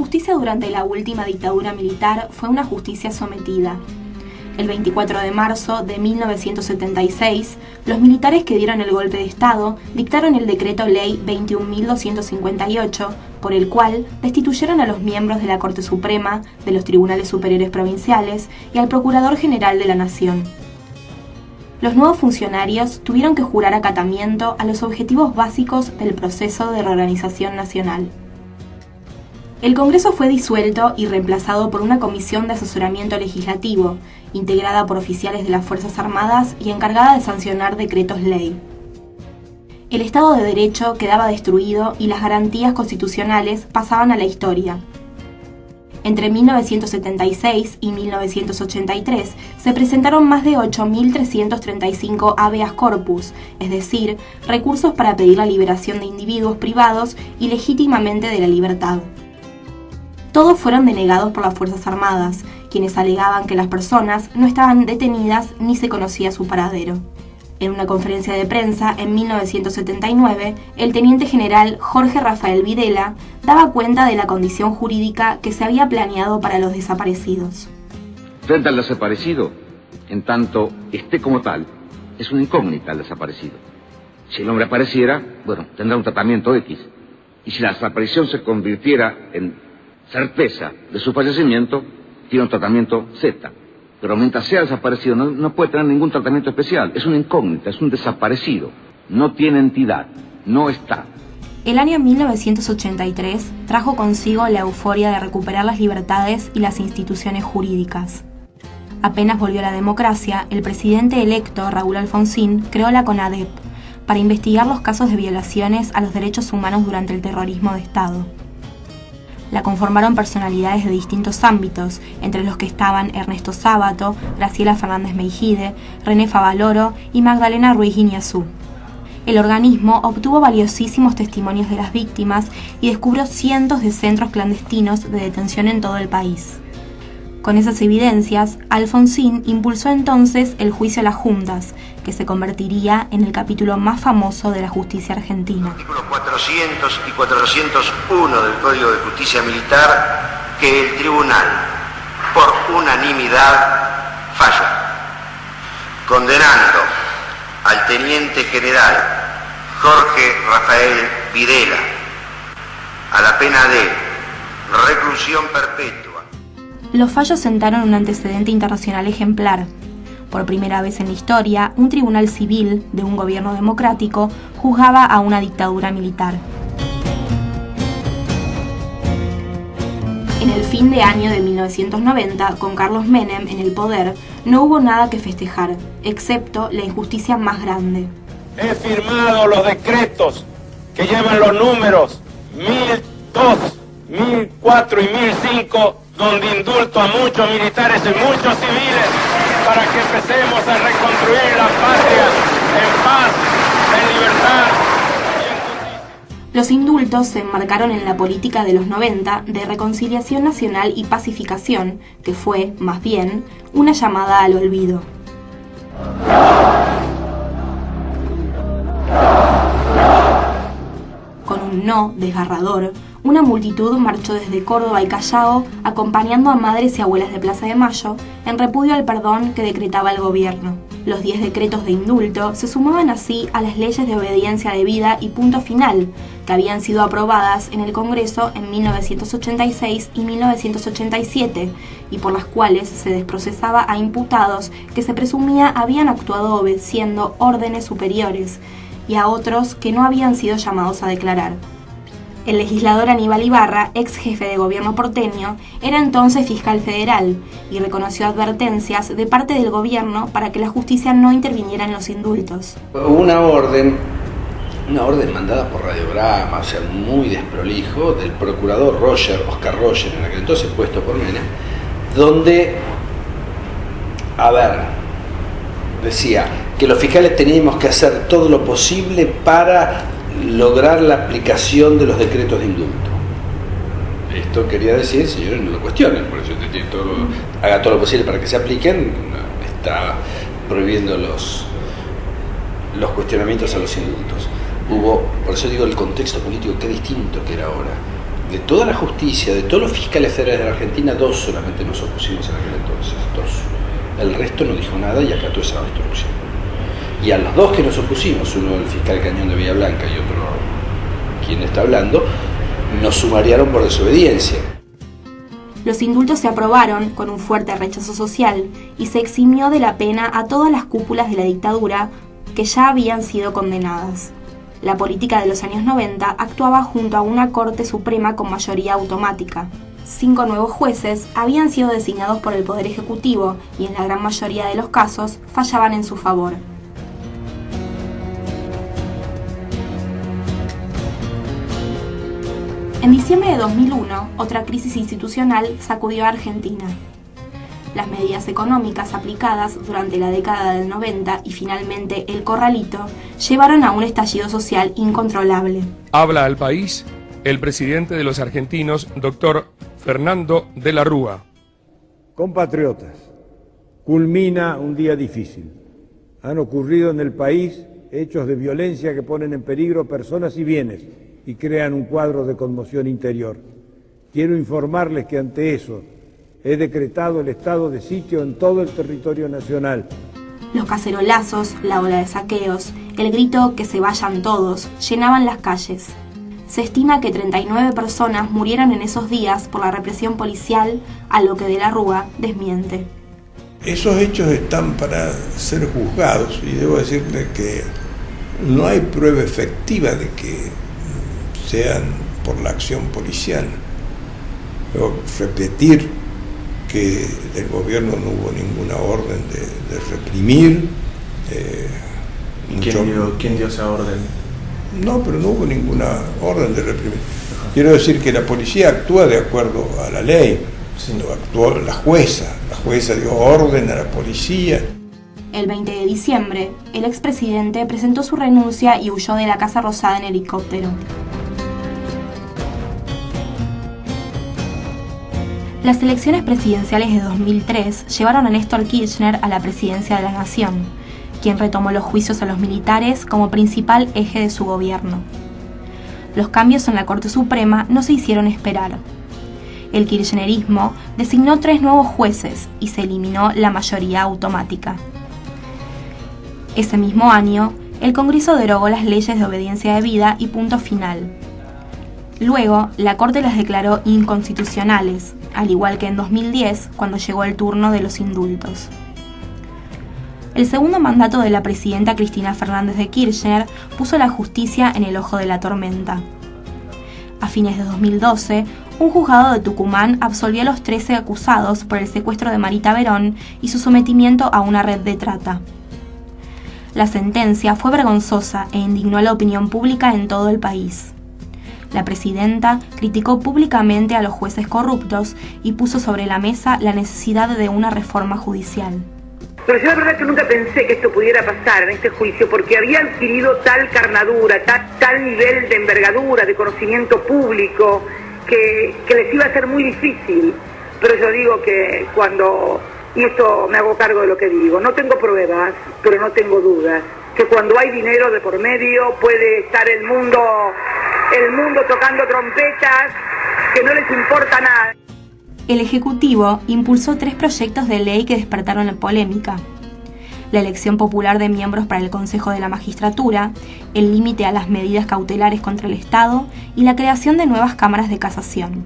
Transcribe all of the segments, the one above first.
justicia durante la última dictadura militar fue una justicia sometida. El 24 de marzo de 1976, los militares que dieron el golpe de Estado dictaron el decreto ley 21.258, por el cual destituyeron a los miembros de la Corte Suprema, de los Tribunales Superiores Provinciales y al Procurador General de la Nación. Los nuevos funcionarios tuvieron que jurar acatamiento a los objetivos básicos del proceso de reorganización nacional. El Congreso fue disuelto y reemplazado por una comisión de asesoramiento legislativo, integrada por oficiales de las Fuerzas Armadas y encargada de sancionar decretos ley. El Estado de Derecho quedaba destruido y las garantías constitucionales pasaban a la historia. Entre 1976 y 1983 se presentaron más de 8.335 habeas corpus, es decir, recursos para pedir la liberación de individuos privados ilegítimamente de la libertad. Todos fueron denegados por las Fuerzas Armadas, quienes alegaban que las personas no estaban detenidas ni se conocía su paradero. En una conferencia de prensa en 1979, el teniente general Jorge Rafael Videla daba cuenta de la condición jurídica que se había planeado para los desaparecidos. Frente al desaparecido, en tanto esté como tal, es una incógnita el desaparecido. Si el hombre apareciera, bueno, tendrá un tratamiento X. Y si la desaparición se convirtiera en certeza de su fallecimiento, tiene un tratamiento Z. Pero mientras sea desaparecido no puede tener ningún tratamiento especial. Es una incógnita, es un desaparecido. No tiene entidad, no está. El año 1983 trajo consigo la euforia de recuperar las libertades y las instituciones jurídicas. Apenas volvió la democracia, el presidente electo, Raúl Alfonsín, creó la CONADEP para investigar los casos de violaciones a los derechos humanos durante el terrorismo de Estado. La conformaron personalidades de distintos ámbitos, entre los que estaban Ernesto Sábato, Graciela Fernández Meijide, René Favaloro y Magdalena Ruiz Guiñazú. El organismo obtuvo valiosísimos testimonios de las víctimas y descubrió cientos de centros clandestinos de detención en todo el país. Con esas evidencias, Alfonsín impulsó entonces el juicio a las juntas, que se convertiría en el capítulo más famoso de la justicia argentina. Artículos 400 y 401 del Código de Justicia Militar, que el tribunal, por unanimidad, falló, condenando al teniente general Jorge Rafael Videla a la pena de reclusión perpetua. Los fallos sentaron un antecedente internacional ejemplar. Por primera vez en la historia, un tribunal civil de un gobierno democrático juzgaba a una dictadura militar. En el fin de año de 1990, con Carlos Menem en el poder, no hubo nada que festejar, excepto la injusticia más grande. He firmado los decretos que llevan los números 1002, 1004 y 1005, donde indulto a muchos militares y muchos civiles para que empecemos a reconstruir la patria en paz, en libertad y en justicia. Los indultos se enmarcaron en la política de los 90 de reconciliación nacional y pacificación, que fue, más bien, una llamada al olvido. Con un no desgarrador, una multitud marchó desde Córdoba y Callao, acompañando a madres y abuelas de Plaza de Mayo, en repudio al perdón que decretaba el gobierno. Los 10 decretos de indulto se sumaban así a las leyes de obediencia debida y punto final, que habían sido aprobadas en el Congreso en 1986 y 1987, y por las cuales se desprocesaba a imputados que se presumía habían actuado obedeciendo órdenes superiores, y a otros que no habían sido llamados a declarar. El legislador Aníbal Ibarra, ex jefe de gobierno porteño, era entonces fiscal federal y reconoció advertencias de parte del gobierno para que la justicia no interviniera en los indultos. Una orden mandada por radiograma, o sea, muy desprolijo, del procurador Oscar Roger, en aquel entonces puesto por Menem, donde, decía que los fiscales teníamos que hacer todo lo posible para lograr la aplicación de los decretos de indulto. Esto quería decir, señores, no lo cuestionen, por eso haga todo lo posible para que se apliquen. Está prohibiendo los cuestionamientos a los indultos. Por eso digo, el contexto político, qué distinto que era ahora. De toda la justicia, de todos los fiscales federales de la Argentina, 2 solamente nos opusimos en aquel entonces, 2. El resto no dijo nada y acató esa instrucción. Y a los 2 que nos opusimos, uno el fiscal Cañón de Villa Blanca y otro quien está hablando, nos sumariaron por desobediencia. Los indultos se aprobaron con un fuerte rechazo social y se eximió de la pena a todas las cúpulas de la dictadura que ya habían sido condenadas. La política de los años 90 actuaba junto a una Corte Suprema con mayoría automática. 5 nuevos jueces habían sido designados por el Poder Ejecutivo y en la gran mayoría de los casos fallaban en su favor. En diciembre de 2001, otra crisis institucional sacudió a Argentina. Las medidas económicas aplicadas durante la década del 90 y finalmente el corralito llevaron a un estallido social incontrolable. Habla al país el presidente de los argentinos, doctor Fernando de la Rúa. Compatriotas, culmina un día difícil. Han ocurrido en el país hechos de violencia que ponen en peligro personas y bienes y crean un cuadro de conmoción interior. Quiero informarles que ante eso he decretado el estado de sitio en todo el territorio nacional. Los cacerolazos, la ola de saqueos, el grito "que se vayan todos" llenaban las calles. Se estima que 39 personas murieron en esos días por la represión policial, a lo que de la Rúa desmiente. Esos hechos están para ser juzgados y debo decirle que no hay prueba efectiva de que sean por la acción policial. Debo repetir que del gobierno no hubo ninguna orden de reprimir. ¿Quién dio esa orden? No, pero no hubo ninguna orden de reprimir. Quiero decir que la policía actúa de acuerdo a la ley. Sí. Actuó la jueza dio orden a la policía. El 20 de diciembre, el expresidente presentó su renuncia y huyó de la Casa Rosada en helicóptero. Las elecciones presidenciales de 2003 llevaron a Néstor Kirchner a la presidencia de la Nación, quien retomó los juicios a los militares como principal eje de su gobierno. Los cambios en la Corte Suprema no se hicieron esperar. El kirchnerismo designó 3 nuevos jueces y se eliminó la mayoría automática. Ese mismo año, el Congreso derogó las leyes de obediencia debida y punto final. Luego, la Corte las declaró inconstitucionales, al igual que en 2010, cuando llegó el turno de los indultos. El segundo mandato de la presidenta Cristina Fernández de Kirchner puso la justicia en el ojo de la tormenta. A fines de 2012, un juzgado de Tucumán absolvió a los 13 acusados por el secuestro de Marita Verón y su sometimiento a una red de trata. La sentencia fue vergonzosa e indignó a la opinión pública en todo el país. La presidenta criticó públicamente a los jueces corruptos y puso sobre la mesa la necesidad de una reforma judicial. Pero yo la verdad que nunca pensé que esto pudiera pasar en este juicio, porque había adquirido tal carnadura, tal nivel de envergadura, de conocimiento público, que les iba a ser muy difícil. Pero yo digo que cuando, y esto me hago cargo de lo que digo, no tengo pruebas, pero no tengo dudas, que cuando hay dinero de por medio puede estar el mundo tocando trompetas, que no les importa nada. El Ejecutivo impulsó 3 proyectos de ley que despertaron la polémica: la elección popular de miembros para el Consejo de la Magistratura, el límite a las medidas cautelares contra el Estado y la creación de nuevas cámaras de casación.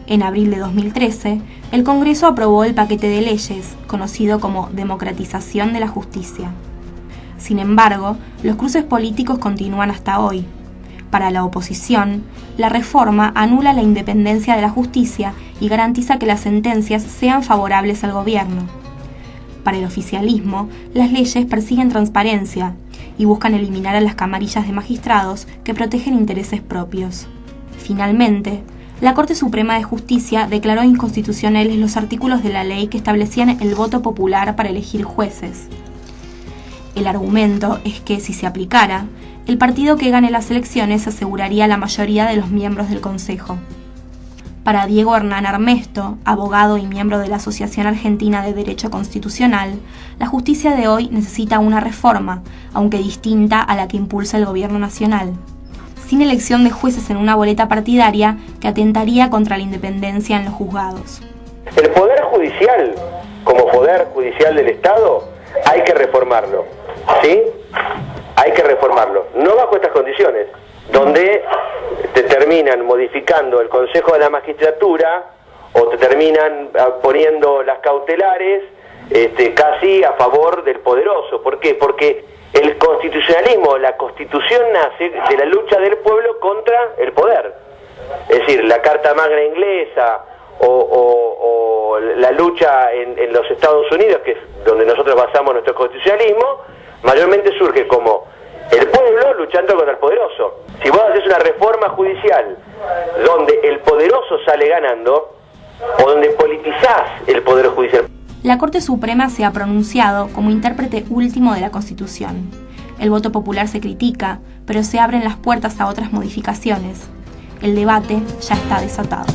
En abril de 2013, el Congreso aprobó el paquete de leyes, conocido como democratización de la justicia. Sin embargo, los cruces políticos continúan hasta hoy. Para la oposición, la reforma anula la independencia de la justicia y garantiza que las sentencias sean favorables al gobierno. Para el oficialismo, las leyes persiguen transparencia y buscan eliminar a las camarillas de magistrados que protegen intereses propios. Finalmente, la Corte Suprema de Justicia declaró inconstitucionales los artículos de la ley que establecían el voto popular para elegir jueces. El argumento es que, si se aplicara, el partido que gane las elecciones aseguraría la mayoría de los miembros del Consejo. Para Diego Hernán Armesto, abogado y miembro de la Asociación Argentina de Derecho Constitucional, la justicia de hoy necesita una reforma, aunque distinta a la que impulsa el gobierno nacional. sin elección de jueces en una boleta partidaria que atentaría contra la independencia en los juzgados. El Poder Judicial, como Poder Judicial del Estado, hay que reformarlo, ¿sí? Hay que reformarlo, no bajo estas condiciones, donde te terminan modificando el Consejo de la Magistratura o te terminan poniendo las cautelares casi a favor del poderoso. ¿Por qué? Porque el constitucionalismo, la Constitución nace de la lucha del pueblo contra el poder. Es decir, la Carta Magna inglesa o la lucha en los Estados Unidos, que es donde nosotros basamos nuestro constitucionalismo, mayormente surge como el pueblo luchando contra el poderoso. Si vos haces una reforma judicial donde el poderoso sale ganando, o donde politizás el Poder Judicial. La Corte Suprema se ha pronunciado como intérprete último de la Constitución. El voto popular se critica, pero se abren las puertas a otras modificaciones. El debate ya está desatado.